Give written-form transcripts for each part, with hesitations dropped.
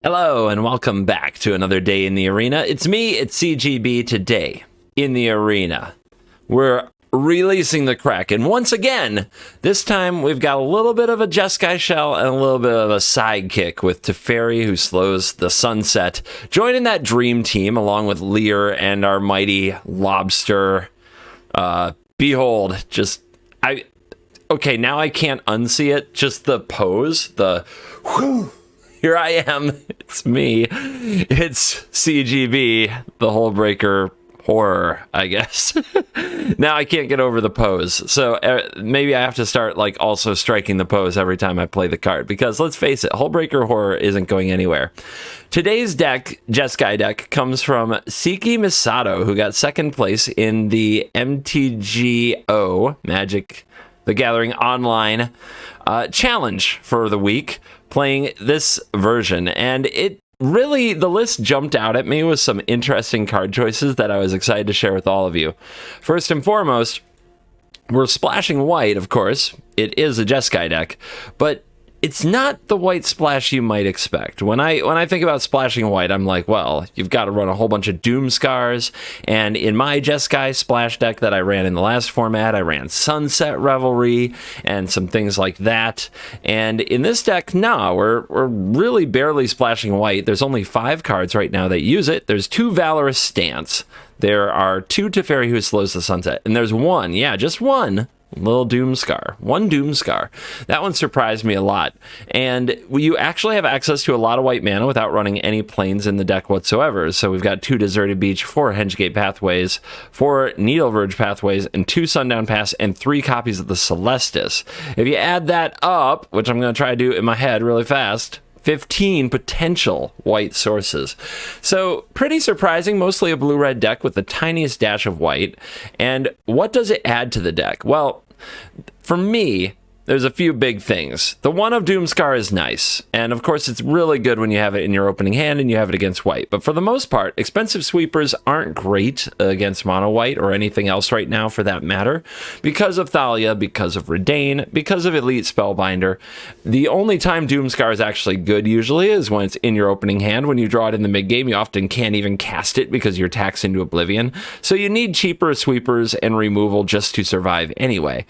Hello and welcome back to another day in the arena. It's me, it's CGB. Today in the arena. We're releasing the Kraken once again. This time we've got a little bit of a Jeskai shell and a little bit of a sidekick with Teferi, who slows the sunset, joining that dream team along with Lear and our mighty lobster. Behold, okay, now I can't unsee it. Just the pose, whew. Here I am. It's me. It's CGB, the Hullbreaker horror, I guess. Now I can't get over the pose. So maybe I have to start also striking the pose every time I play the card. Because let's face it, Hullbreaker horror isn't going anywhere. Today's deck, Jeskai deck, comes from Siki Misato, who got second place in the MTGO, Magic the Gathering Online challenge for the week, playing this version. And the list jumped out at me with some interesting card choices that I was excited to share with all of you. First and foremost, we're splashing white, of course. It is a Jeskai deck, but it's not the white splash you might expect. When I think about splashing white, I'm like, well, you've got to run a whole bunch of Doom Scars. And in my Jeskai splash deck that I ran in the last format, I ran Sunset Revelry and some things like that. And in this deck, we're really barely splashing white. There's only 5 cards right now that use it. There's 2 Valorous Stance. There are 2 Teferi, who slows the sunset. And there's one, just one, little Doom Scar. One Doom Scar. That one surprised me a lot. And you actually have access to a lot of white mana without running any planes in the deck whatsoever. So we've got 2 Deserted Beach, 4 Hengate Pathways, 4 Needle Verge Pathways, and 2 Sundown Pass, and 3 copies of the Celestis. If you add that up, which I'm going to try to do in my head really fast, 15 potential white sources. So pretty surprising, mostly a blue-red deck with the tiniest dash of white. And what does it add to the deck? Well, for me, there's a few big things. The one of Doomscar is nice, and of course it's really good when you have it in your opening hand and you have it against white. But for the most part, expensive sweepers aren't great against mono white or anything else right now for that matter, because of Thalia, because of Redain, because of Elite Spellbinder. The only time Doomscar is actually good usually is when it's in your opening hand. When you draw it in the mid-game, you often can't even cast it because you're taxed into oblivion. So you need cheaper sweepers and removal just to survive anyway.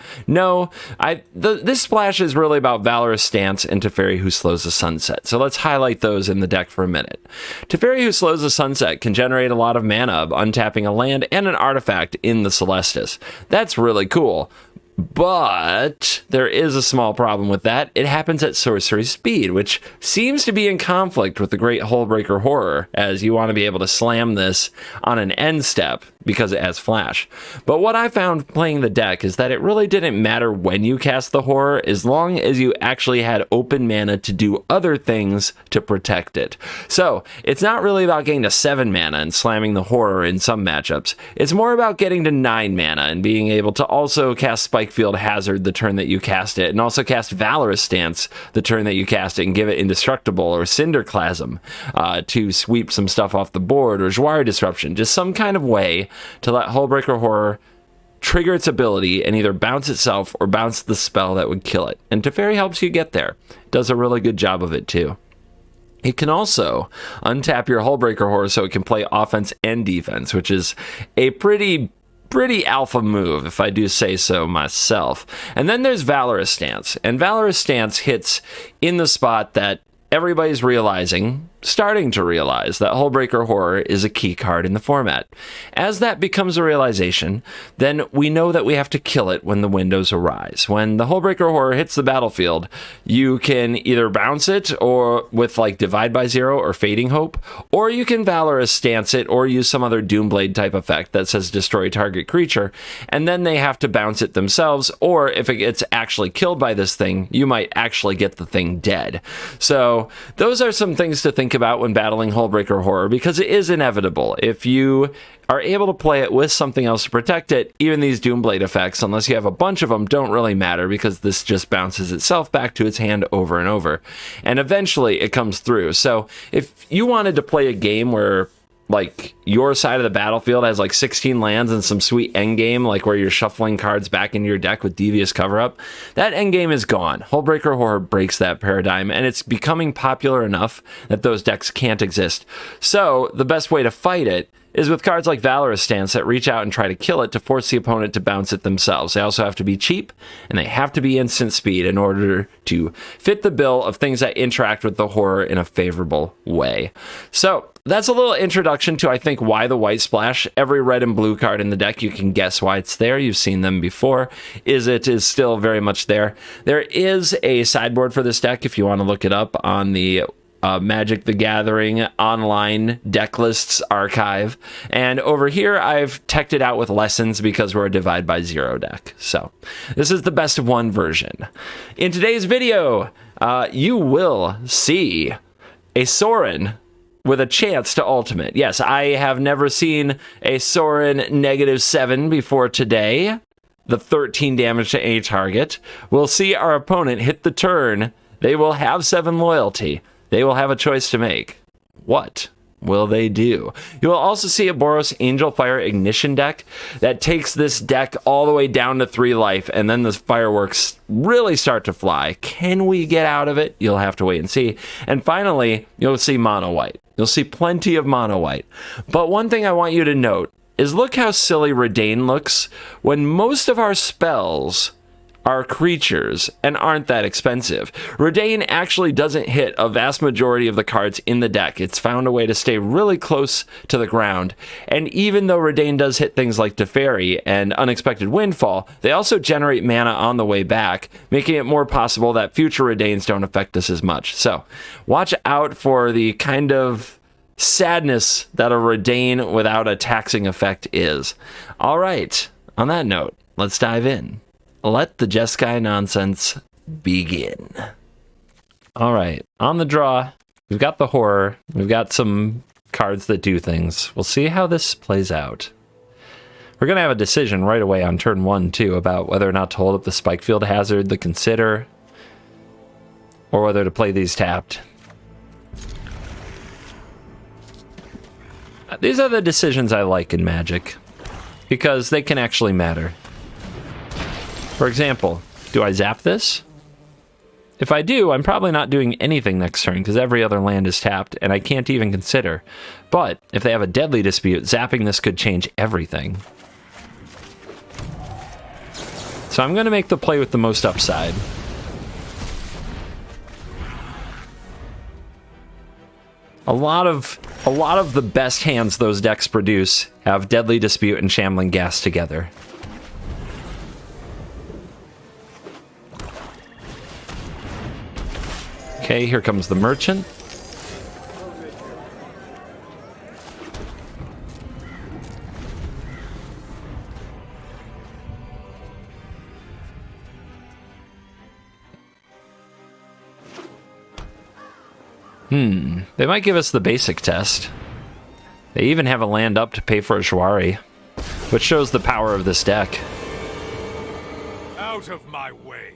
This splash is really about Valorous Stance and Teferi, who slows the sunset. So let's highlight those in the deck for a minute. Teferi, who slows the sunset, can generate a lot of mana, untapping a land and an artifact in the Celestis. That's really cool. But there is a small problem with that. It happens at sorcery speed, which seems to be in conflict with the great Hullbreaker horror, as you want to be able to slam this on an end step because it has flash. But what I found playing the deck is that it really didn't matter when you cast the horror, as long as you actually had open mana to do other things to protect it. So it's not really about getting to 7 mana and slamming the horror in some matchups. It's more about getting to 9 mana and being able to also cast Spikefield Hazard the turn that you cast it, and also cast Valorous Stance the turn that you cast it, and give it Indestructible or Cinderclasm to sweep some stuff off the board, or Jwari Disruption. Just some kind of way to let Hullbreaker horror trigger its ability and either bounce itself or bounce the spell that would kill it. And Teferi helps you get there. Does a really good job of it too. It can also untap your Hullbreaker horror so it can play offense and defense, which is a pretty alpha move, if I do say so myself. And then there's Valorous Stance. And Valorous Stance hits in the spot that everybody's starting to realize, that Hullbreaker horror is a key card in the format. As that becomes a realization, then we know that we have to kill it when the windows arise. When the Hullbreaker horror hits the battlefield, you can either bounce it or with Divide by Zero or Fading Hope, or you can Valorous Stance it or use some other Doomblade type effect that says destroy target creature, and then they have to bounce it themselves, or if it gets actually killed by this thing, you might actually get the thing dead. So those are some things to think about when battling Hullbreaker horror, because it is inevitable. If you are able to play it with something else to protect it, even these Doomblade effects, unless you have a bunch of them, don't really matter, because this just bounces itself back to its hand over and over. And eventually it comes through. So if you wanted to play a game where like your side of the battlefield has like 16 lands and some sweet endgame, like where you're shuffling cards back into your deck with Devious Cover-Up, that endgame is gone. Hullbreaker Horror breaks that paradigm, and it's becoming popular enough that those decks can't exist. So the best way to fight it is with cards like Valorous Stance that reach out and try to kill it to force the opponent to bounce it themselves. They also have to be cheap, and they have to be instant speed in order to fit the bill of things that interact with the horror in a favorable way. So that's a little introduction to, I think, why the White Splash. Every red and blue card in the deck, you can guess why it's there. You've seen them before. It is still very much there. There is a sideboard for this deck if you want to look it up on the Magic the Gathering online deck lists archive. And over here, I've teched it out with lessons because we're a Divide by Zero deck. So this is the best of one version. In today's video, you will see a Sorin with a chance to ultimate. Yes, I have never seen a Sorin -7 before today. The 13 damage to a target. We'll see our opponent hit the turn. They will have 7 loyalty. They will have a choice to make. What will they do? You will also see a Boros Angel Fire Ignition deck that takes this deck all the way down to 3 life, and then the fireworks really start to fly. Can we get out of it? You'll have to wait and see. And finally, you'll see mono white. You'll see plenty of mono white. But one thing I want you to note is look how silly Redain looks when most of our spells are creatures and aren't that expensive. Redain actually doesn't hit a vast majority of the cards in the deck. It's found a way to stay really close to the ground. And even though Redain does hit things like Teferi and Unexpected Windfall, they also generate mana on the way back, making it more possible that future Redains don't affect us as much. So watch out for the kind of sadness that a Redain without a taxing effect is. All right, on that note, let's dive in. Let the Jeskai nonsense begin. All right, on the draw, we've got the horror. We've got some cards that do things. We'll see how this plays out. We're going to have a decision right away on turn 1, too, about whether or not to hold up the Spikefield Hazard, the Consider, or whether to play these tapped. These are the decisions I like in Magic, because they can actually matter. For example, do I zap this? If I do, I'm probably not doing anything next turn because every other land is tapped and I can't even consider. But if they have a Deadly Dispute, zapping this could change everything. So I'm going to make the play with the most upside. A lot of the best hands those decks produce have Deadly Dispute and Shambling Gas together. Okay, here comes the Merchant. They might give us the basic test. They even have a land up to pay for a Shwari, which shows the power of this deck. Out of my way.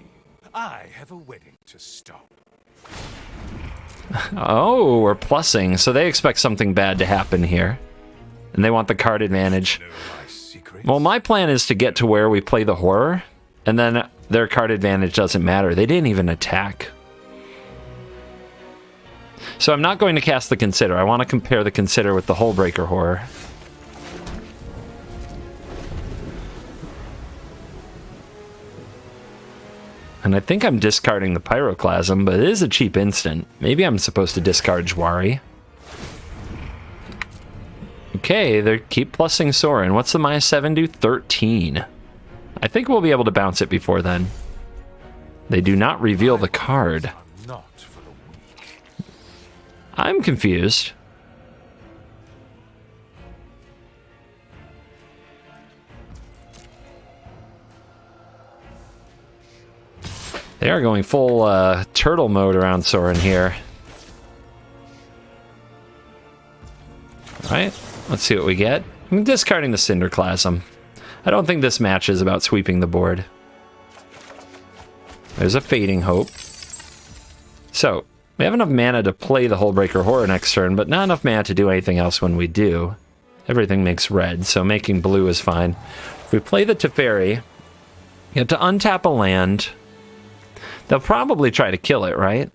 I have a wedding to stop. Oh, we're plussing, so they expect something bad to happen here. And they want the card advantage. Well, my plan is to get to where we play the horror, and then their card advantage doesn't matter. They didn't even attack. So I'm not going to cast the Consider. I want to compare the Consider with the Hullbreaker Horror. And I think I'm discarding the Pyroclasm, but it is a cheap instant. Maybe I'm supposed to discard Jwari. Okay, they keep plussing Sorin. What's the -7 do? 13. I think we'll be able to bounce it before then. They do not reveal the card. I'm confused. They are going full turtle mode around Sorin here. Alright, let's see what we get. I'm discarding the Cinderclasm. I don't think this match is about sweeping the board. There's a Fading Hope. So, We have enough mana to play the Hullbreaker Horror next turn, but not enough mana to do anything else when we do. Everything makes red, so making blue is fine. If we play the Teferi, you have to untap a land. They'll probably try to kill it, right?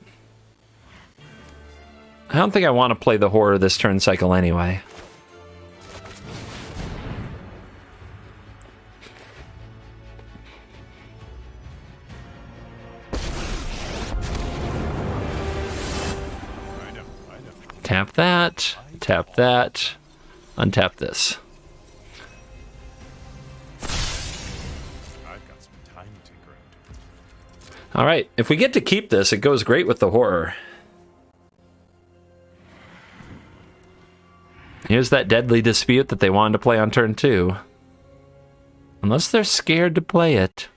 I don't think I want to play the Horror this turn cycle anyway. Tap that, untap this. I've got some time to tinker. All right, if we get to keep this, it goes great with the Horror. Here's that Deadly Dispute that they wanted to play on turn 2. Unless they're scared to play it.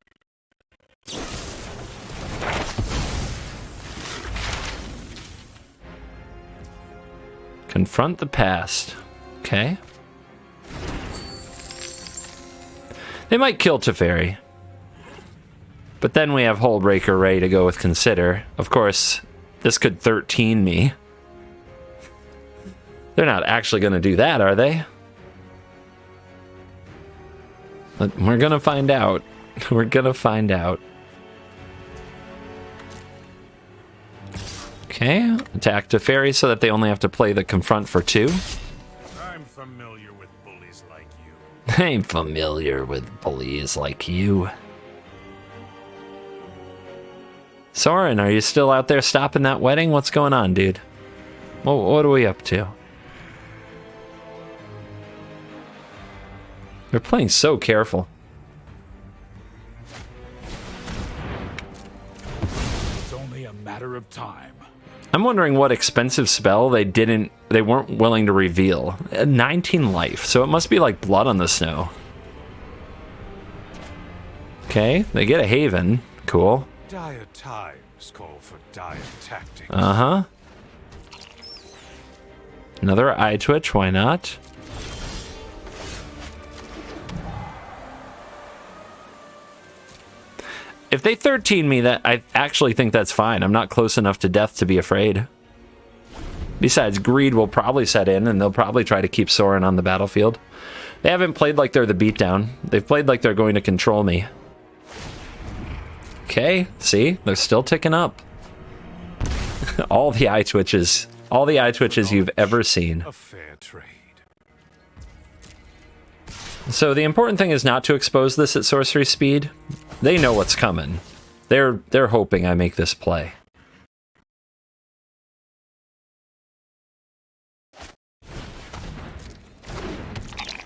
Confront the past. Okay. They might kill Teferi. But then we have Hullbreaker ready to go with Consider. Of course, this could 13 me. They're not actually going to do that, are they? But we're going to find out. We're going to find out. Okay, attack Teferi so that they only have to play the Confront for 2. I'm familiar with bullies like you. I'm familiar with bullies like you. Soren, are you still out there stopping that wedding? What's going on, dude? What are we up to? They're playing so careful. It's only a matter of time. I'm wondering what expensive spell they weren't willing to reveal. 19 life, so it must be like Blood on the Snow. Okay, they get a Haven. Cool. Dire times call for dire tactics. Uh-huh. Another Eye Twitch, why not? If they 13 me, that I actually think that's fine. I'm not close enough to death to be afraid. Besides, greed will probably set in, and they'll probably try to keep Soren on the battlefield. They haven't played like they're the beatdown. They've played like they're going to control me. Okay, see? They're still ticking up. All the eye twitches. All the eye twitches you've ever seen. A fair trade. So the important thing is not to expose this at sorcery speed. They know what's coming. They're hoping I make this play.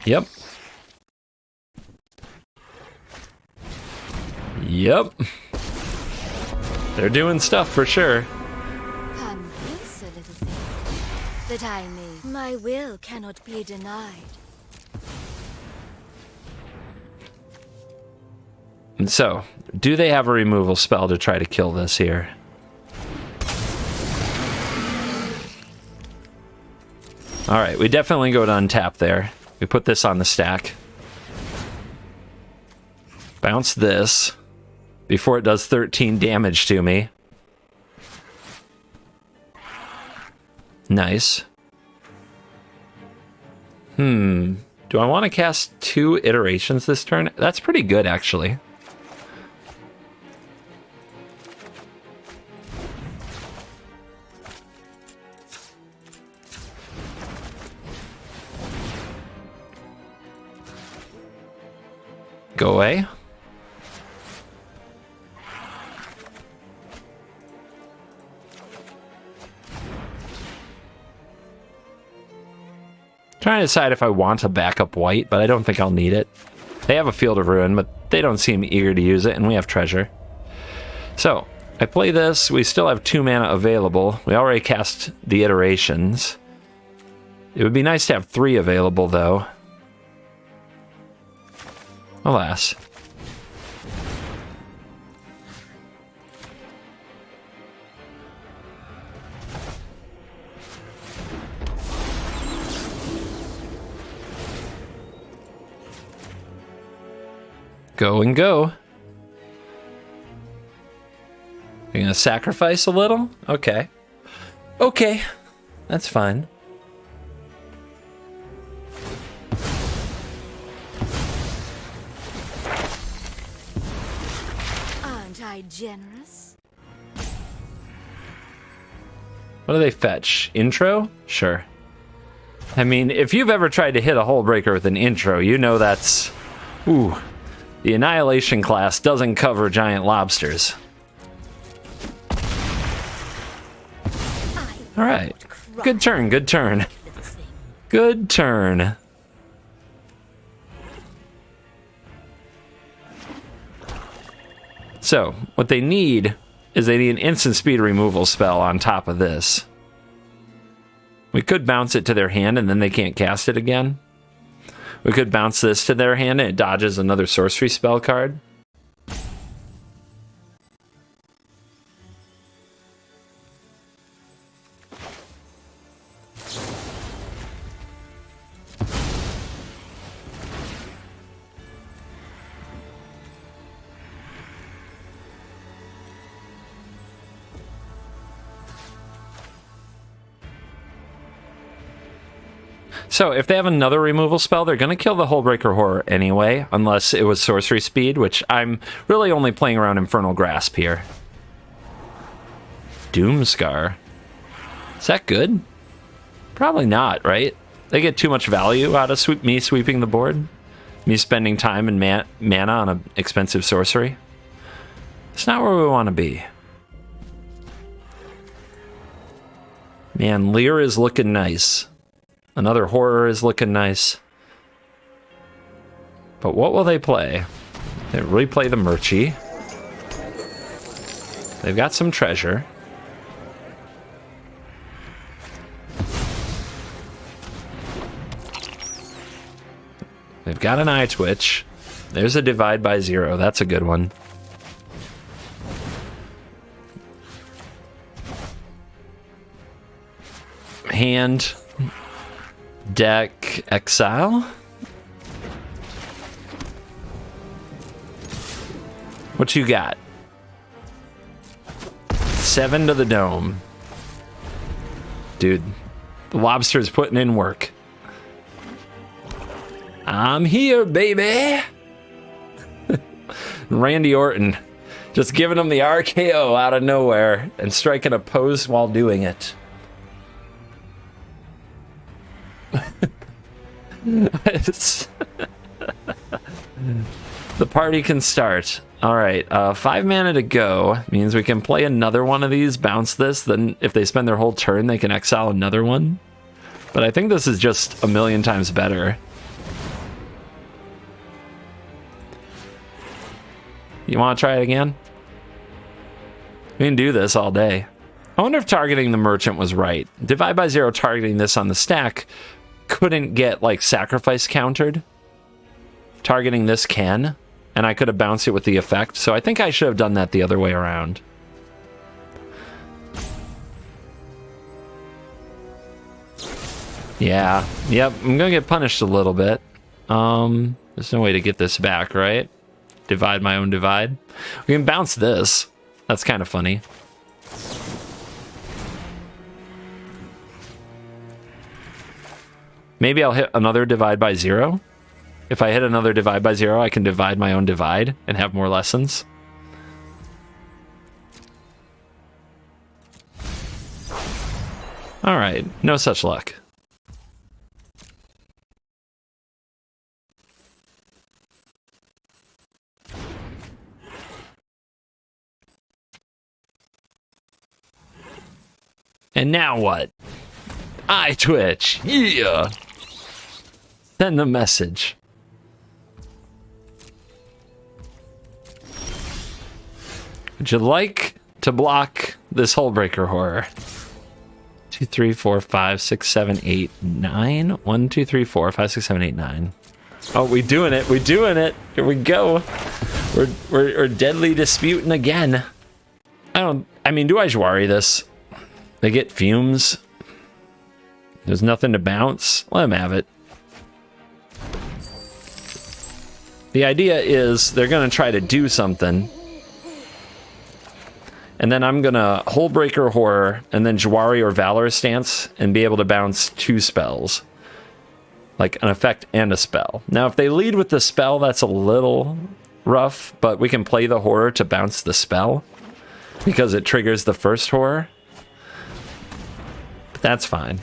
Yep. Yep. They're doing stuff for sure. Come closer, little thing, that I may. My will cannot be denied. And so, do they have a removal spell to try to kill this here? Alright, we definitely go to untap there. We put this on the stack. Bounce this before it does 13 damage to me. Nice. Do I want to cast 2 iterations this turn? That's pretty good, actually. Go away. Trying to decide if I want a backup white, but I don't think I'll need it. They have a Field of Ruin, but they don't seem eager to use it, and we have treasure. So, I play this. We still have 2 mana available. We already cast the iterations. It would be nice to have 3 available, though. Alas. Go and go. You're gonna sacrifice a little? Okay. Okay, that's fine. Aren't I generous? What do they fetch? Intro? Sure. I mean, if you've ever tried to hit a hull breaker with an intro, you know that's... Ooh. The Annihilation class doesn't cover giant lobsters. Alright. Good turn, good turn. Good turn. So, what they need is they need an instant speed removal spell on top of this. We could bounce it to their hand and then they can't cast it again. We could bounce this to their hand and it dodges another sorcery spell card. So, if they have another removal spell, they're going to kill the Hullbreaker Horror anyway, unless it was sorcery speed, which I'm really only playing around Infernal Grasp here. Doomscar. Is that good? Probably not, right? They get too much value out of me sweeping the board. Me spending time and mana on an expensive sorcery. It's not where we want to be. Man, Lear is looking nice. Another horror is looking nice. But what will they play? They really play the Murchie. They've got some treasure. They've got an Eye Twitch. There's a Divide by Zero. That's a good one. Hand... Deck Exile. What you got? 7 to the dome. Dude, the lobster's putting in work. I'm here, baby. Randy Orton just giving him the RKO out of nowhere and striking a pose while doing it. The party can start. All right, 5 mana to go means we can play another one of these, bounce this, then if they spend their whole turn, they can exile another one. But I think this is just a million times better. You want to try it again? We can do this all day. I wonder if targeting the merchant was right. Divide by Zero targeting this on the stack couldn't get, like, sacrifice countered. Targeting this can, and I could have bounced it with the effect, so I think I should have done that the other way around. Yeah, yep, I'm gonna get punished a little bit. There's no way to get this back, right? Divide my own divide. We can bounce this. That's kind of funny. Maybe I'll hit another Divide by Zero. If I hit another Divide by Zero, I can divide my own divide and have more lessons. All right, no such luck. And now what? Eye Twitch, yeah! Send the message. Would you like to block this Hullbreaker Horror? 2, 3, 4, 5, 6, 7, 8, 9. 1, 2, 3, 4, 5, 6, 7, 8, 9. Oh, we doing it. We doing it. Here we go. We're deadly disputing again. I mean, do I Jwari this? They get fumes. There's nothing to bounce. Let them have it. The idea is they're going to try to do something. And then I'm going to Hullbreaker Horror and then Jawari or Valorous Stance and be able to bounce 2 spells. Like an effect and a spell. Now, if they lead with the spell, that's a little rough, but we can play the Horror to bounce the spell because it triggers the first Horror. But that's fine.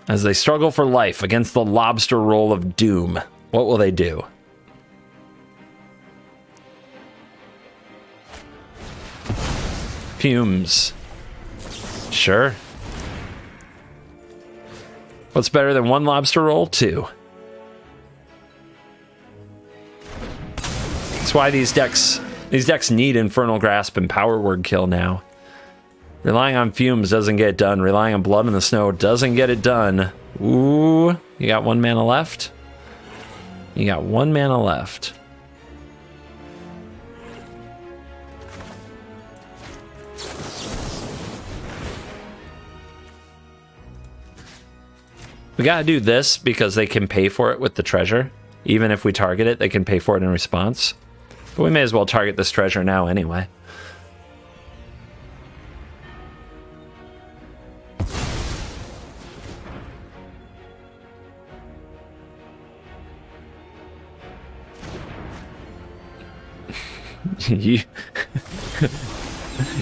As they struggle for life against the Lobster Roll of Doom, what will they do? Fumes. Sure. What's better than 1 Lobster Roll? 2. That's why these decks need Infernal Grasp and Power Word Kill now. Relying on Fumes doesn't get it done. Relying on Blood in the Snow doesn't get it done. Ooh, you got 1 mana left? You got 1 mana left. We gotta do this because they can pay for it with the treasure. Even if we target it, they can pay for it in response. But we may as well target this treasure now anyway.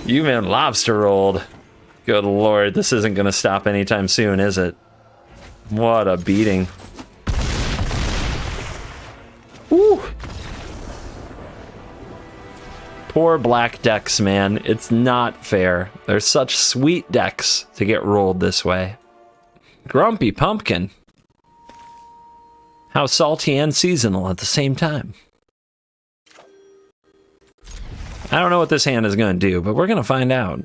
You man lobster rolled. Good lord, this isn't gonna stop anytime soon, is it? What a beating. Woo! Poor black decks, man. It's not fair. They're such sweet decks to get rolled this way. Grumpy Pumpkin. How salty and seasonal at the same time. I don't know what this hand is going to do, but we're going to find out.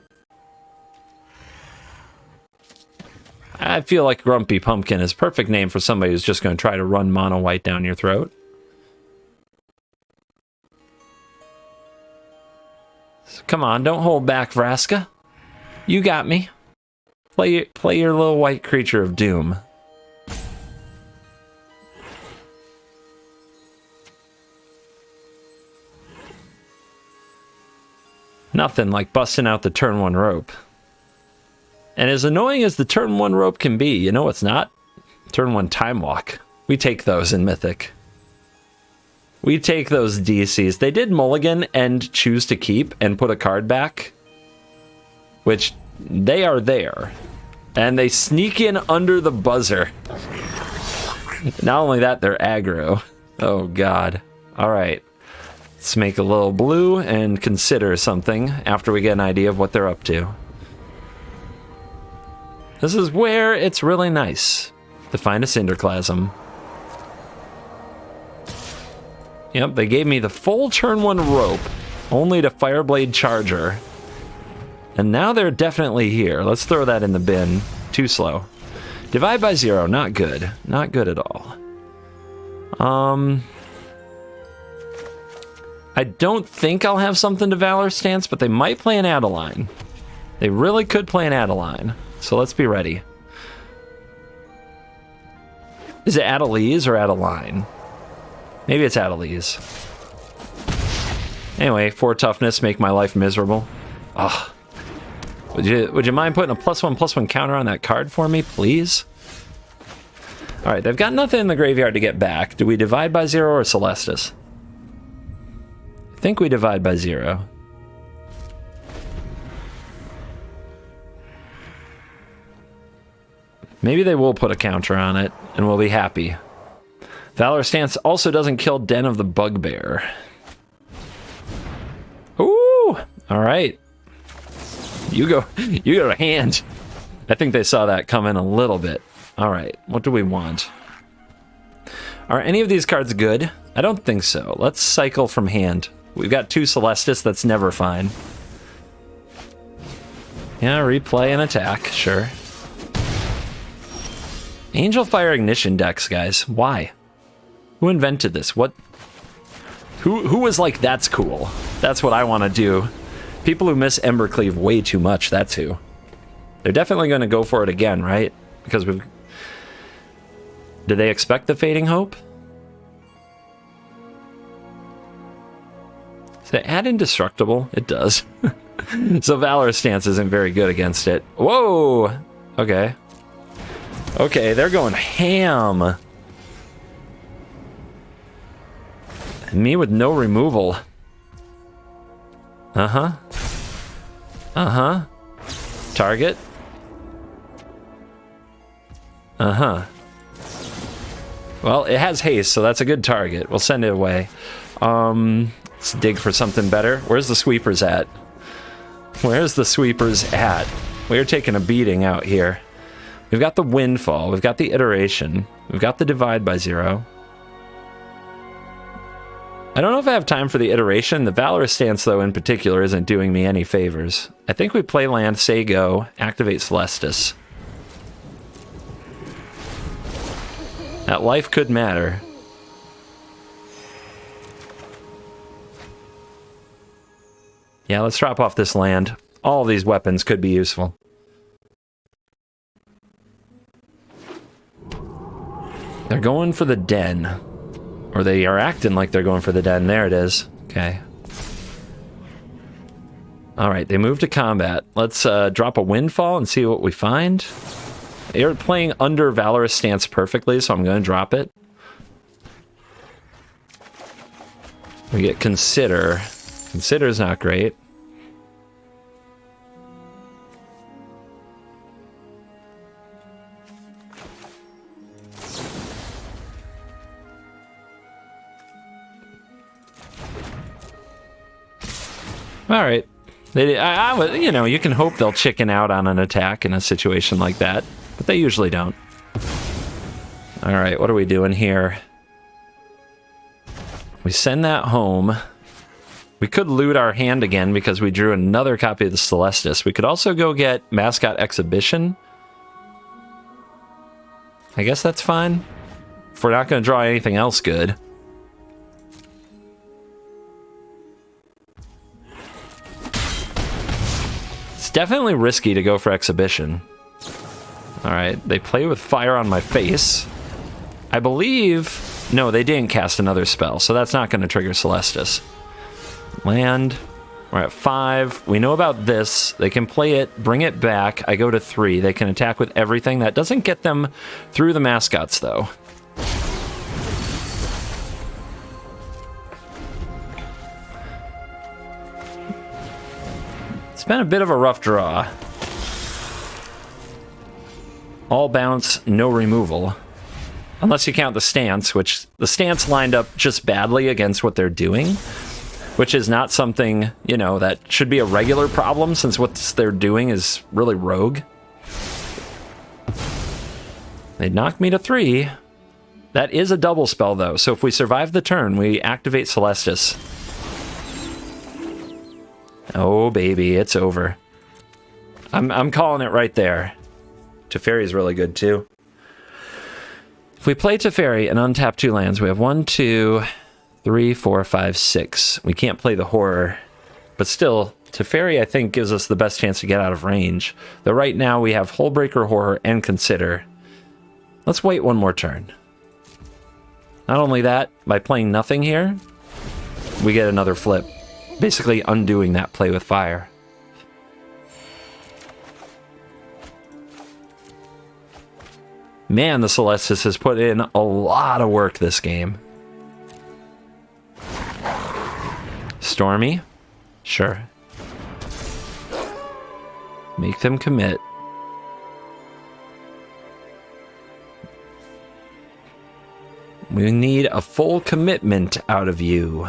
I feel like Grumpy Pumpkin is a perfect name for somebody who's just going to try to run mono white down your throat. So come on, don't hold back, Vraska. You got me. Play your little white creature of doom. Nothing like busting out the turn 1 rope. And as annoying as the turn 1 rope can be, you know what's not? Turn 1 time walk. We take those in Mythic. We take those DCs. They did mulligan and choose to keep and put a card back, which they are there. And they sneak in under the buzzer. Not only that, they're aggro. Oh god. Alright. Let's make a little blue and consider something after we get an idea of what they're up to. This is where it's really nice to find a Cinderclasm. Yep, they gave me the full turn 1 rope, only to Fireblade Charger. And now they're definitely here. Let's throw that in the bin. Too slow. Divide by 0, not good. Not good at all. I don't think I'll have something to Valor Stance, but they might play an Adeline. They really could play an Adeline. So let's be ready. Is it Adelise or Adeline? Maybe it's Adelise. Anyway, 4 toughness, make my life miserable. Ugh. Would you mind putting a +1/+1 counter on that card for me, please? Alright, they've got nothing in the graveyard to get back. Do we divide by 0 or Celestis? I think we divide by 0. Maybe they will put a counter on it, and we'll be happy. Valor Stance also doesn't kill Den of the Bugbear. Ooh! Alright. You go to hand. I think they saw that come in a little bit. Alright, what do we want? Are any of these cards good? I don't think so. Let's cycle from hand. We've got 2 Celestis, that's never fine. Yeah, replay and attack, sure. Angel Fire Ignition decks, guys. Why? Who invented this? What? Who was like, that's cool? That's what I want to do. People who miss Embercleave way too much, that's who. They're definitely going to go for it again, right? Because we've... Did they expect the Fading Hope? Does it add indestructible? It does. So Valorous Stance isn't very good against it. Whoa! Okay. Okay, they're going ham. Me with no removal. Uh-huh. Uh-huh. Target. Uh-huh. Well, it has haste, so that's a good target. We'll send it away. Let's dig for something better. Where's the sweepers at? Where's the sweepers at? We're taking a beating out here. We've got the Windfall. We've got the Iteration. We've got the Divide by Zero. I don't know if I have time for the Iteration. The Valorous Stance, though, in particular, isn't doing me any favors. I think we play land, say go, activate Celestis. That life could matter. Yeah, let's drop off this land. All of these weapons could be useful. They're going for the den. Or they are acting like they're going for the den. There it is. Okay. Alright, they move to combat. Let's drop a Windfall and see what we find. They're playing under Valorous Stance perfectly, so I'm going to drop it. We get Consider. Consider's not great. All right. You know, you can hope they'll chicken out on an attack in a situation like that, but they usually don't. All right, what are we doing here? We send that home. We could loot our hand again because we drew another copy of the Celestis. We could also go get Mascot Exhibition. I guess that's fine. If we're not going to draw anything else good. It's definitely risky to go for Exhibition. Alright, they play with fire on my face. I believe... No, they didn't cast another spell, so that's not going to trigger Celestis. Land. We're at 5. We know about this. They can play it, bring it back. I go to 3. They can attack with everything. That doesn't get them through the mascots, though. It's been a bit of a rough draw. All bounce, no removal. Unless you count the stance, which the stance lined up just badly against what they're doing, which is not something, you know, that should be a regular problem since what they're doing is really rogue. They knocked me to 3. That is a double spell, though, so if we survive the turn, we activate Celestis. Oh, baby, it's over. I'm calling it right there. Teferi's really good, too. If we play Teferi and untap 2 lands, we have 1, 2, 3, 4, 5, 6. We can't play the Horror. But still, Teferi, I think, gives us the best chance to get out of range. Though right now we have Hullbreaker, Horror, and Consider. Let's wait one more turn. Not only that, by playing nothing here, we get another flip. Basically undoing that play with fire. Man, the Celestis has put in a lot of work this game. Stormy? Sure. Make them commit. We need a full commitment out of you.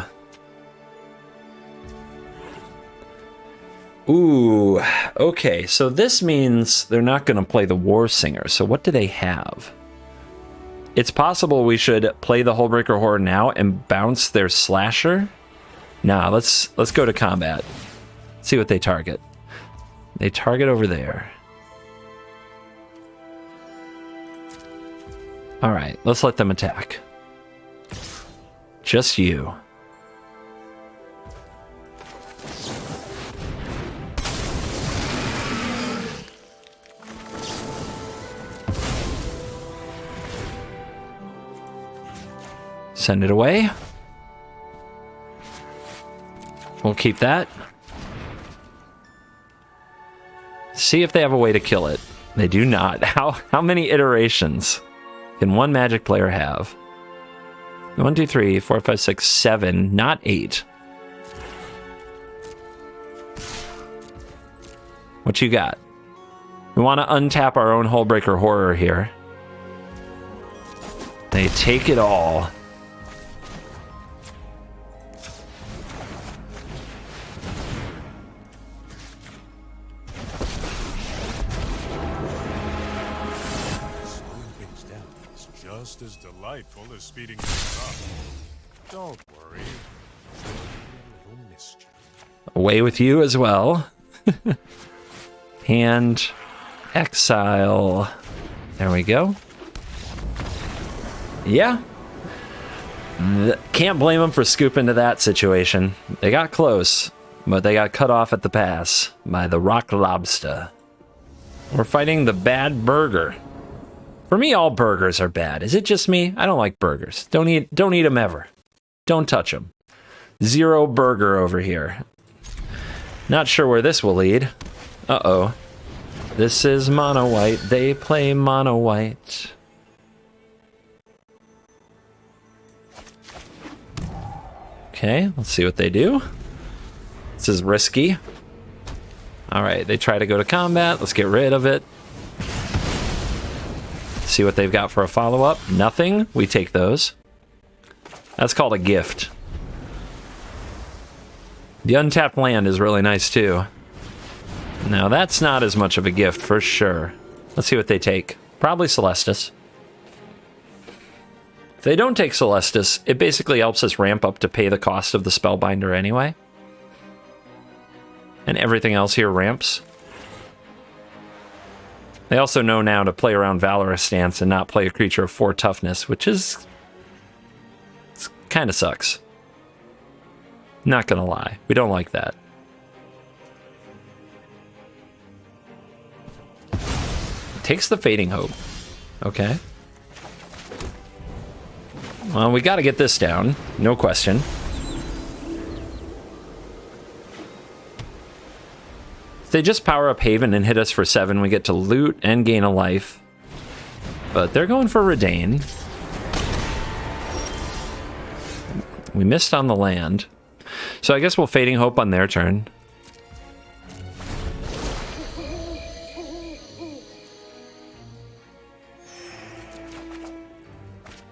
Ooh, okay, so this means they're not going to play the War Singer, so what do they have? It's possible we should play the Hullbreaker Horror now and bounce their Slasher? Nah, let's go to combat. See what they target. They target over there. Alright, let's let them attack. Just you. Send it away. we'll keep that. See if they have a way to kill it. They do not. How many iterations can one Magic player have? 1, 2, 3, 4, 5, 6, 7, not 8. What you got? We want to untap our own Hullbreaker Horror here. They take it all. Slowing things down is just as delightful as speeding things up. Don't worry. A little mischief. Away with you as well. And exile. There we go. Yeah. Can't blame them for scooping to that situation. They got close, but they got cut off at the pass by the Rock Lobster. We're fighting the Bad Burger. For me, all burgers are bad. Is it just me? I don't like burgers. Don't eat them ever. Don't touch them. Zero burger over here. Not sure where this will lead. Uh-oh. This is mono white. They play mono white. Okay, let's see what they do. This is risky. All right, they try to go to combat. Let's get rid of it. See what they've got for a follow-up. Nothing. We take those. That's called a gift. The untapped land is really nice too. Now that's not as much of a gift for sure. Let's see what they take. Probably Celestis. If they don't take Celestis, it basically helps us ramp up to pay the cost of the Spellbinder anyway. And everything else here ramps. They also know now to play around Valorous stance and not play a creature of 4 toughness, which is... kind of sucks. Not gonna lie. We don't like that. Takes the Fading Hope. Okay. Well, we gotta get this down. No question. If they just power up Haven and hit us for 7, we get to loot and gain a life. But they're going for Redain. We missed on the land. So I guess we'll Fading Hope on their turn.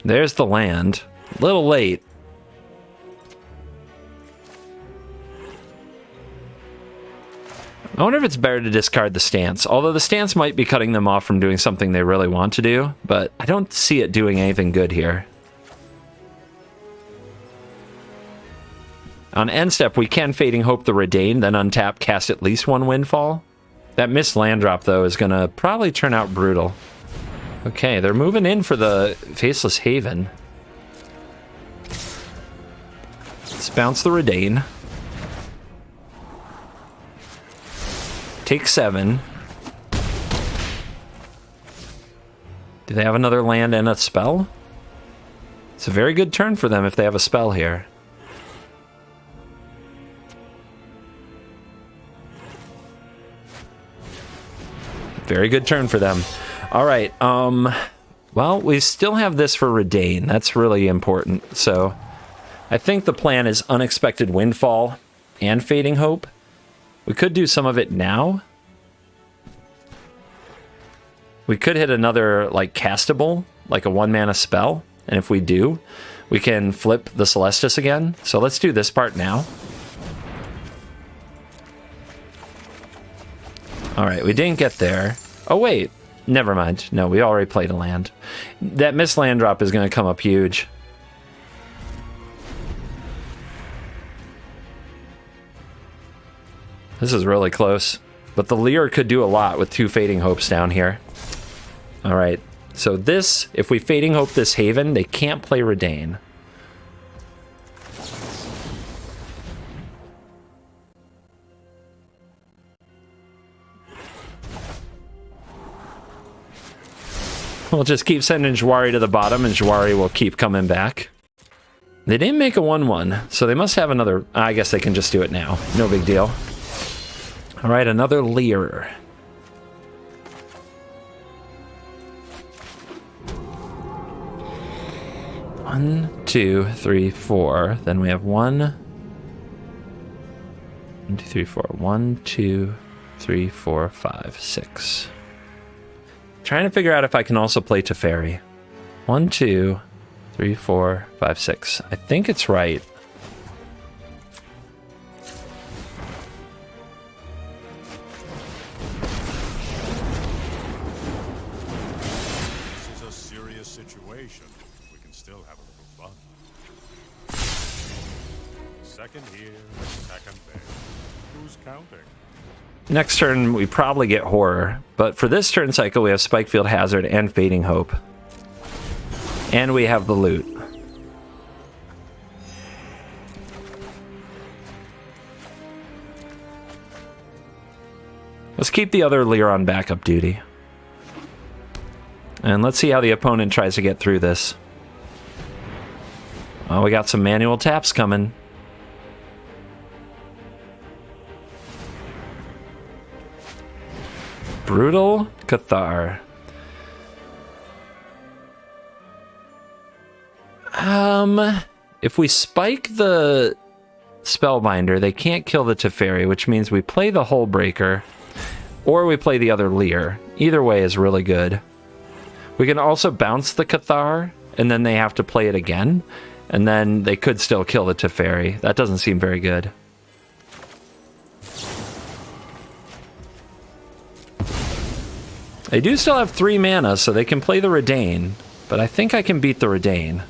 There's the land. A little late. I wonder if it's better to discard the stance. Although the stance might be cutting them off from doing something they really want to do. But I don't see it doing anything good here. On end step, we can Fading Hope the Redain, then untap, cast at least 1 Windfall. That missed land drop, though, is going to probably turn out brutal. Okay, they're moving in for the Faceless Haven. Let's bounce the Redain. Take 7. Do they have another land and a spell? It's a very good turn for them if they have a spell here. Very good turn for them. All right. Well, we still have this for Redain. That's really important. So I think the plan is Unexpected Windfall and Fading Hope. We could do some of it now. We could hit another, like, castable, like a 1-mana spell. And if we do, we can flip the Celestis again. So let's do this part now. All right, we didn't get there. Oh, wait. Never mind. No, we already played a land. That missed land drop is going to come up huge. This is really close. But the Leer could do a lot with 2 Fading Hopes down here. All right. So this, if we Fading Hope this Haven, they can't play Redain. We'll just keep sending Jwari to the bottom, and Jwari will keep coming back. They didn't make a 1/1, so they must have another... I guess they can just do it now. No big deal. All right, another Leer. One, two, three, four. Then we have 1, 2, 3, 4. 1, 2, 3, 4, 5, 6. Trying to figure out if I can also play Teferi. 1, 2, 3, 4, 5, 6. I think it's right. This is a serious situation. We can still have a little fun. Second here, second there. Who's counting? Next turn, we probably get Horror. But for this turn cycle, we have Spikefield Hazard and Fading Hope. And we have the loot. Let's keep the other Leer on backup duty. And let's see how the opponent tries to get through this. Oh, we got some manual taps coming. Brutal Cathar. If we spike the Spellbinder, they can't kill the Teferi, which means we play the Hullbreaker, or we play the other Leer. Either way is really good. We can also bounce the Cathar, and then they have to play it again, and then they could still kill the Teferi. That doesn't seem very good. They do still have 3 mana, so they can play the Redain, but I think I can beat the Redain.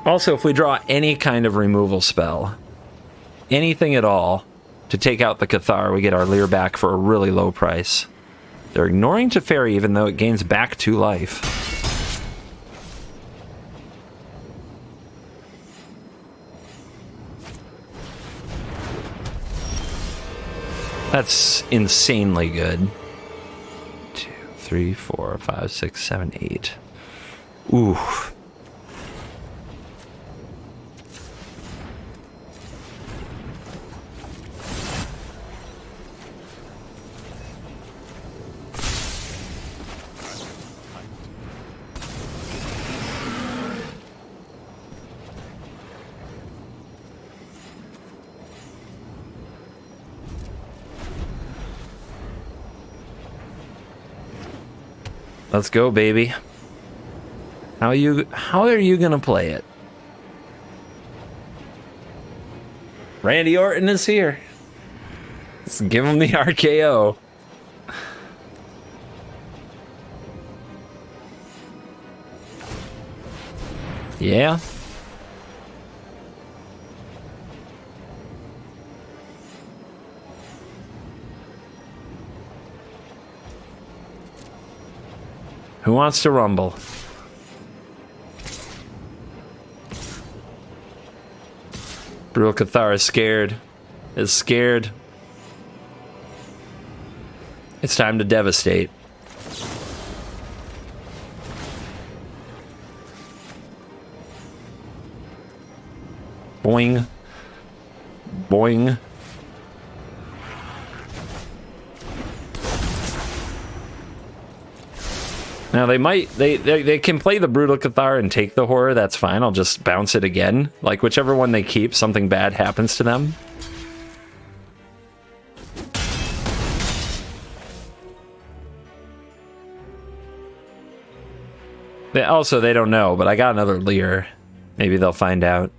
Also, if we draw any kind of removal spell, anything at all, to take out the Cathar, we get our Leer back for a really low price. They're ignoring Teferi even though it gains back 2 life. That's insanely good. 2, 3, 4, 5, 6, 7, 8. Ooh. Let's go, baby. How are you gonna play it? Randy Orton is here. Let's give him the RKO. Yeah. Who wants to rumble? Brutal Cathar is scared. Is scared. It's time to devastate. Boing. Boing. Now they can play the Brutal Cathar and take the Horror, that's fine. I'll just bounce it again. Like whichever one they keep, something bad happens to them. They don't know, but I got another Leer. Maybe they'll find out.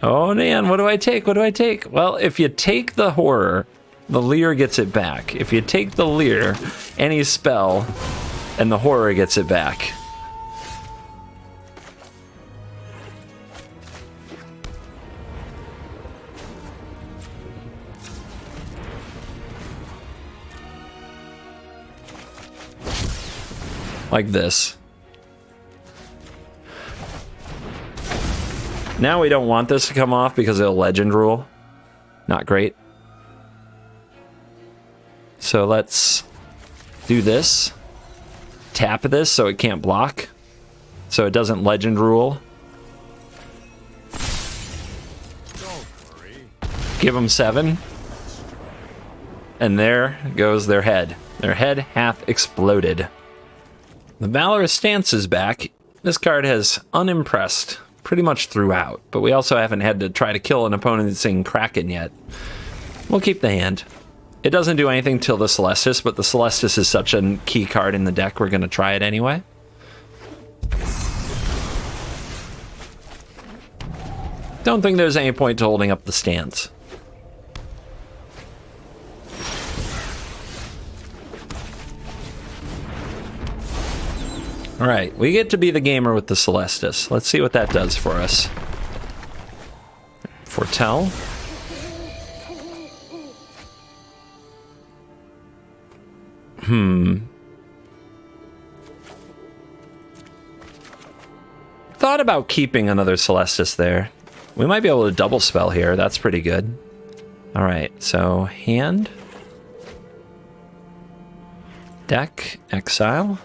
Oh man, what do I take? What do I take? Well, if you take the Horror, the Leer gets it back. If you take the Leer, any spell, and the Horror gets it back. Like this. Now we don't want this to come off because it'll legend rule. Not great. So let's do this. Tap this so it can't block. So it doesn't legend rule. Don't worry. Give them 7. And there goes their head. Their head hath exploded. The Valorous Stance is back. This card has unimpressed pretty much throughout, but we also haven't had to try to kill an opponent's Kraken yet. We'll keep the hand. It doesn't do anything till the Celestis, but the Celestis is such a key card in the deck, we're going to try it anyway. Don't think there's any point to holding up the stance. All right, we get to be the gamer with the Celestis. Let's see what that does for us. Foretell. Thought about keeping another Celestis there. We might be able to double spell here. That's pretty good. All right, so hand. Deck, exile.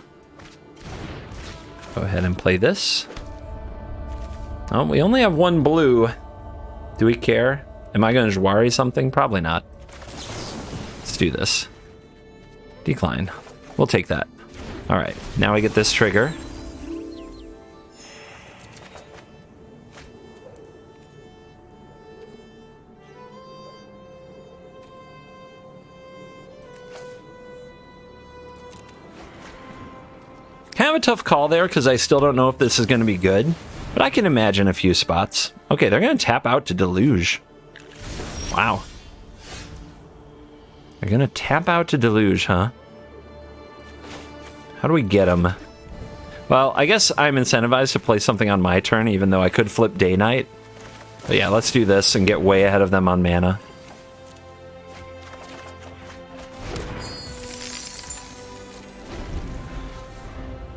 Go ahead and play this. Oh, we only have 1 blue. Do we care? Am I going to Jwari something? Probably not. Let's do this. Decline. We'll take that. All right, now we get this trigger. Kind of a tough call there because I still don't know if this is going to be good, but I can imagine a few spots. Okay, they're going to tap out to Deluge. Wow. They're going to tap out to Deluge, huh? How do we get them? Well, I guess I'm incentivized to play something on my turn, even though I could flip Day Knight. But yeah, let's do this and get way ahead of them on mana.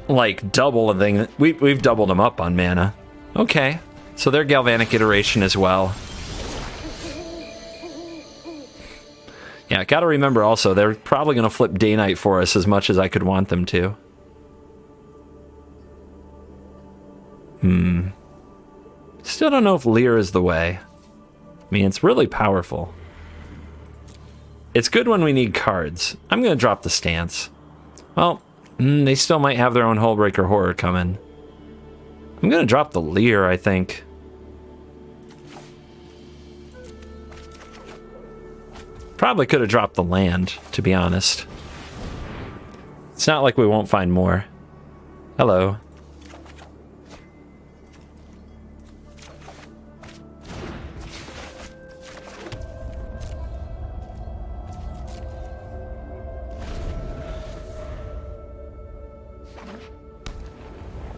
Like double a thing. We've doubled them up on mana. Okay, so they're Galvanic Iteration as well. Yeah, gotta remember also, they're probably gonna flip Day Knight for us as much as I could want them to. Still don't know if Leer is the way. I mean, it's really powerful. It's good when we need cards. I'm gonna drop the stance. Well, they still might have their own Hullbreaker Horror coming. I'm gonna drop the Leer, I think. Probably could have dropped the land, to be honest. It's not like we won't find more. Hello.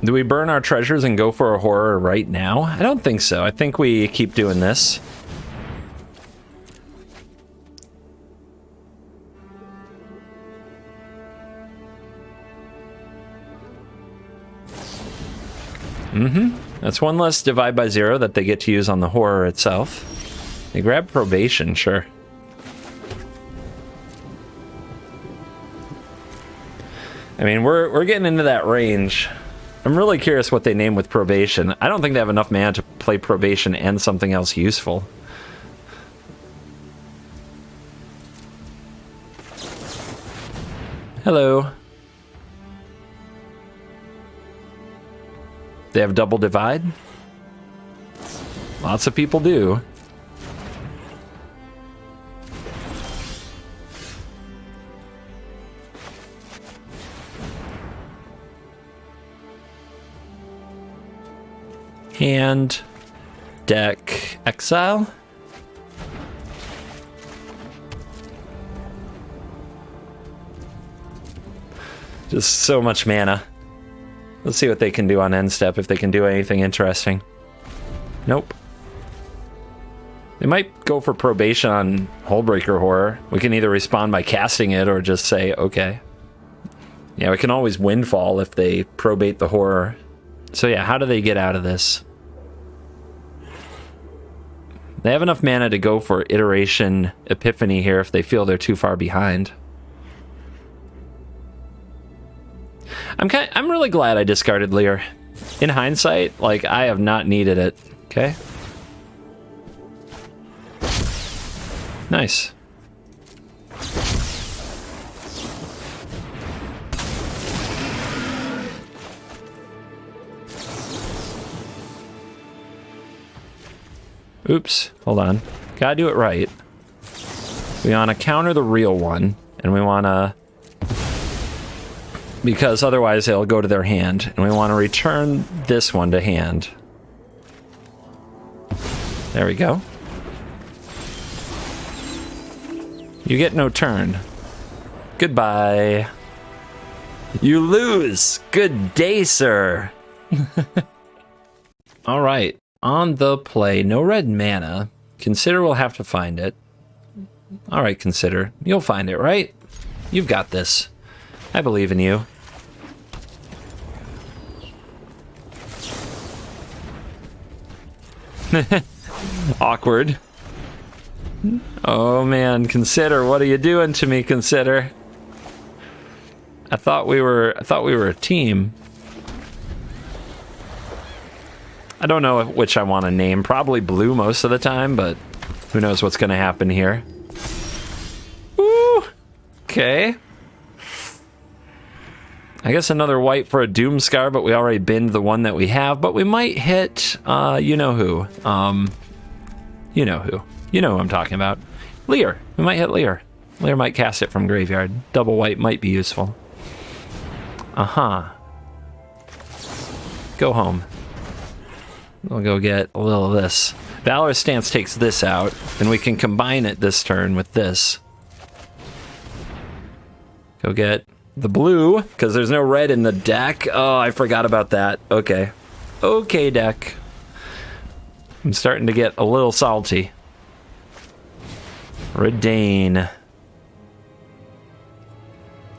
Do we burn our treasures and go for a horror right now? I don't think so. I think we keep doing this. That's one less divide by 0 that they get to use on the horror itself. They grab probation, sure. I mean, we're getting into that range. I'm really curious what they name with probation. I don't think they have enough mana to play probation and something else useful. Hello. They have double divide? Lots of people do. Hand, deck, exile. Just so much mana. Let's see what they can do on end step, if they can do anything interesting. Nope. They might go for probation on Hullbreaker Horror. We can either respond by casting it or just say, okay. Yeah, we can always windfall if they probate the horror. So yeah, how do they get out of this? They have enough mana to go for Iteration Epiphany here if they feel they're too far behind. I'm really glad I discarded Lear. In hindsight, like, I have not needed it. Okay. Nice. Oops, hold on. Gotta do it right. We want to counter the real one, and we want to... because otherwise they'll go to their hand, and we want to return this one to hand. There we go. You get no turn. Goodbye. You lose. Good day, sir. All right. On the play, no red mana. Consider we'll have to find it. All right, Consider. You'll find it, right? You've got this. I believe in you. Awkward. Oh man, Consider, what are you doing to me, Consider? I thought we were a team. I don't know which I want to name. Probably blue most of the time, but who knows what's going to happen here. Woo! Okay. I guess another white for a Doomscar, but we already binned the one that we have. But we might hit, you know who. You know who. You know who I'm talking about. Lear. We might hit Lear. Lear might cast it from graveyard. Double white might be useful. Uh-huh. Go home. We'll go get a little of this. Valorous Stance takes this out, and we can combine it this turn with this. Go get the blue, because there's no red in the deck. Oh, I forgot about that. Okay. Okay, deck. I'm starting to get a little salty. Redain.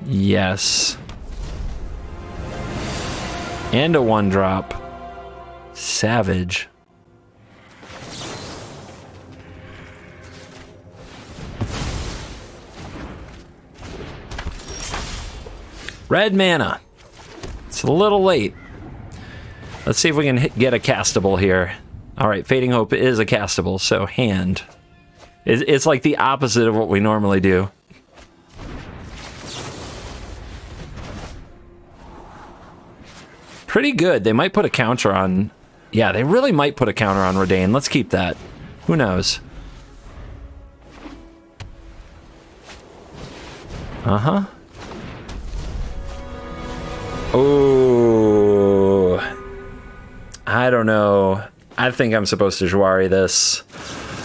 Yes. And a 1-drop. Savage. Red mana. It's a little late. Let's see if we can get a castable here. All right, Fading Hope is a castable, so hand. It's like the opposite of what we normally do. Pretty good. They might put a counter on... yeah, they really might put a counter on Redain. Let's keep that. Who knows? Uh-huh. Oh, I don't know. I think I'm supposed to Jwari this.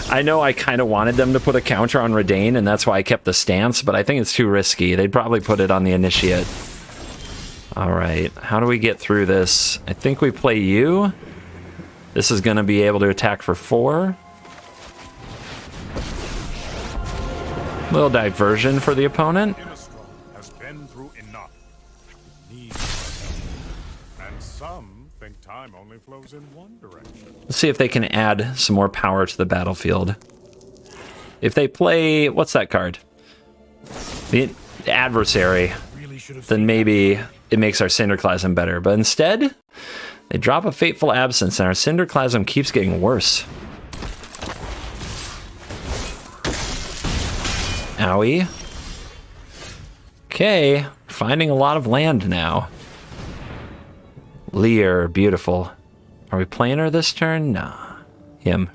I know I kind of wanted them to put a counter on Redain, and that's why I kept the stance, but I think it's too risky. They'd probably put it on the Initiate. All right, how do we get through this? I think we play you. This is going to be able to attack for 4. Little diversion for the opponent. Innistrad has been through enough. It needs help. And some think time only flows in one direction. Let's see if they can add some more power to the battlefield. If they play, what's that card? The adversary. Then maybe it makes our Cinderclasm better. But instead, they drop a Fateful Absence, and our Cinderclasm keeps getting worse. Owie. Okay, finding a lot of land now. Lear, beautiful. Are we playing her this turn? Nah. Him.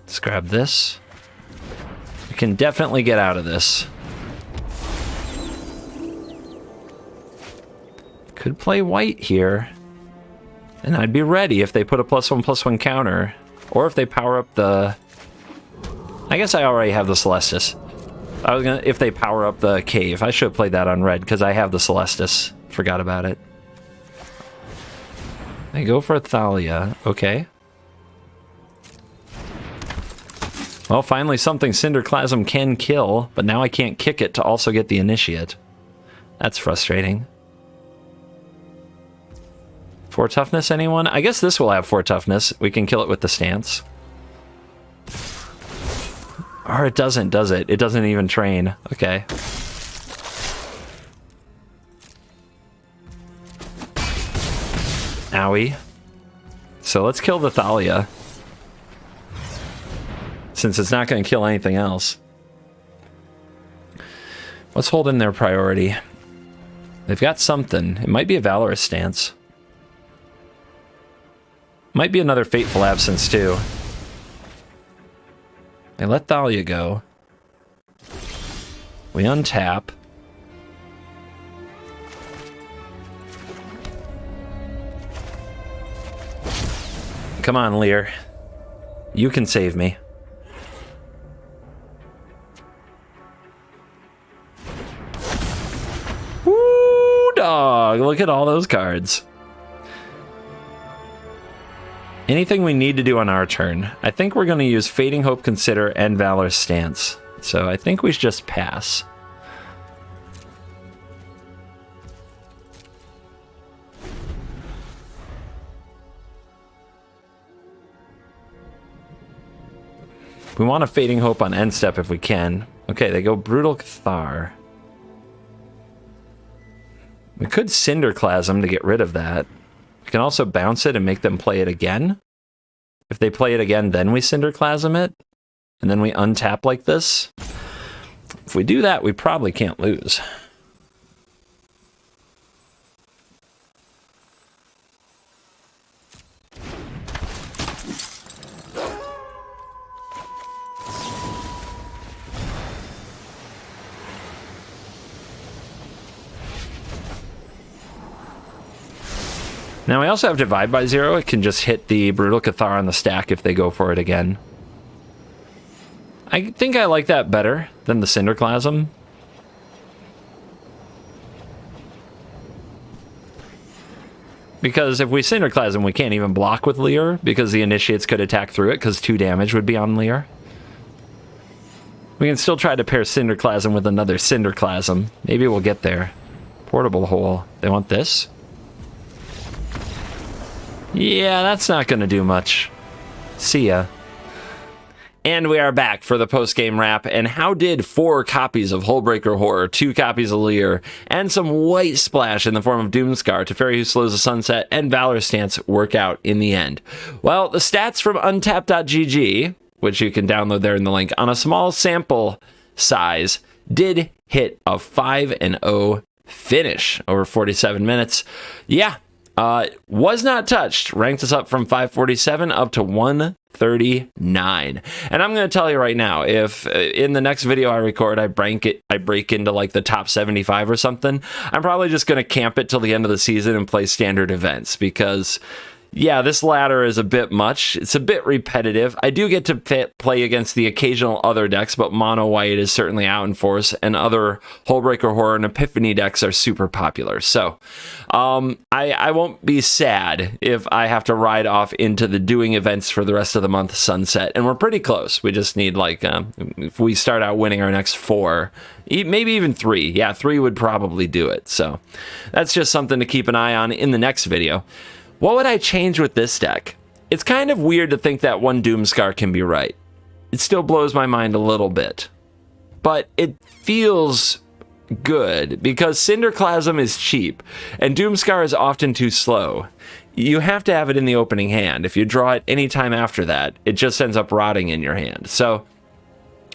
Let's grab this. We can definitely get out of this. Could play white here. And I'd be ready if they put a +1/+1 counter. Or if they power up the... I guess I already have the Celestis. I was gonna... if they power up the Cave. I should have played that on red, because I have the Celestis. Forgot about it. They go for Thalia. Okay. Well, finally something Cinderclasm can kill, but now I can't kick it to also get the Initiate. That's frustrating. 4 toughness, anyone? I guess this will have 4 toughness. We can kill it with the stance. Or it doesn't, does it? It doesn't even train. Okay. Owie. So let's kill the Thalia, since it's not going to kill anything else. Let's hold in their priority. They've got something. It might be a Valorous stance. Might be another Fateful Absence, too. They let Thalia go. We untap. Come on, Lear. You can save me. Woo, dog. Look at all those cards. Anything we need to do on our turn? I think we're going to use Fading Hope, Consider, and Valor's Stance. So I think we should just pass. We want a Fading Hope on end step if we can. Okay, they go Brutal Cathar. We could Cinderclasm to get rid of that. We can also bounce it and make them play it again. If they play it again, then we Cinderclasm it. And then we untap like this. If we do that, we probably can't lose. Now, we also have Divide by Zero. It can just hit the Brutal Cathar on the stack if they go for it again. I think I like that better than the Cinderclasm. Because if we Cinderclasm, we can't even block with Lear, because the Initiates could attack through it, because 2 damage would be on Lear. We can still try to pair Cinderclasm with another Cinderclasm. Maybe we'll get there. Portable Hole. They want this? Yeah, that's not going to do much. See ya. And we are back for the post-game wrap. And how did 4 copies of Hullbreaker Horror, 2 copies of Lear, and some white splash in the form of Doomscar, Teferi Who Slows the Sunset, and Valor Stance work out in the end? Well, the stats from untap.gg, which you can download there in the link, on a small sample size, did hit a 5-0 finish over 47 minutes. Yeah. Was not touched. Ranked us up from 547 up to 139. And I'm going to tell you right now, if in the next video I record, I break into like the top 75 or something, I'm probably just going to camp it till the end of the season and play standard events, because yeah, this ladder is a bit much. It's a bit repetitive. I do get to play against the occasional other decks, but Mono White is certainly out in force, and other Hullbreaker Horror and Epiphany decks are super popular. So I won't be sad if I have to ride off into the doing events for the rest of the month sunset, and we're pretty close. We just need, like, if we start out winning our next 4, maybe even 3. Yeah, 3 would probably do it. So that's just something to keep an eye on in the next video. What would I change with this deck? It's kind of weird to think that one Doomscar can be right. It still blows my mind a little bit. But it feels good, because Cinderclasm is cheap, and Doomscar is often too slow. You have to have it in the opening hand. If you draw it any time after that, it just ends up rotting in your hand. So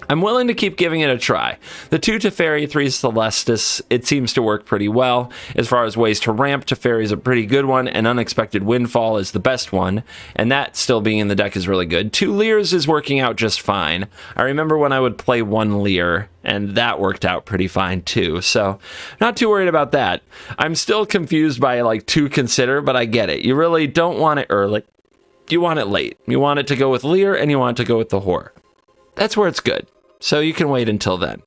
I'm willing to keep giving it a try. The 2 Teferi, 3 Celestis, it seems to work pretty well. As far as ways to ramp, Teferi is a pretty good one, and Unexpected Windfall is the best one, and that still being in the deck is really good. 2 Lears is working out just fine. I remember when I would play 1 Lear, and that worked out pretty fine too, so not too worried about that. I'm still confused by like 2 Consider, but I get it. You really don't want it early. You want it late. You want it to go with Lear, and you want it to go with the Horror. That's where it's good. So you can wait until then.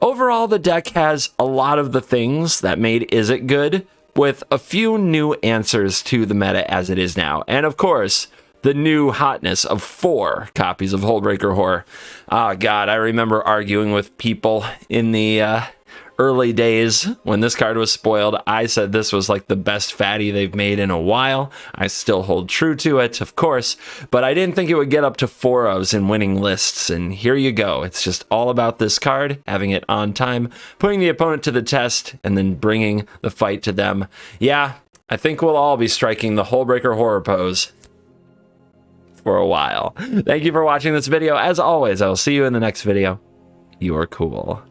Overall, the deck has a lot of the things that made Izzet good, with a few new answers to the meta as it is now. And of course, the new hotness of 4 copies of Hullbreaker Horror. Oh God, I remember arguing with people in the early days when this card was spoiled, I said this was like the best fatty they've made in a while. I still hold true to it, of course, but I didn't think it would get up to 4 ofs in winning lists, and here you go. It's just all about this card, having it on time, putting the opponent to the test, and then bringing the fight to them. Yeah, I think we'll all be striking the Hullbreaker horror pose for a while. Thank you for watching this video. As always, I will see you in the next video. You are cool.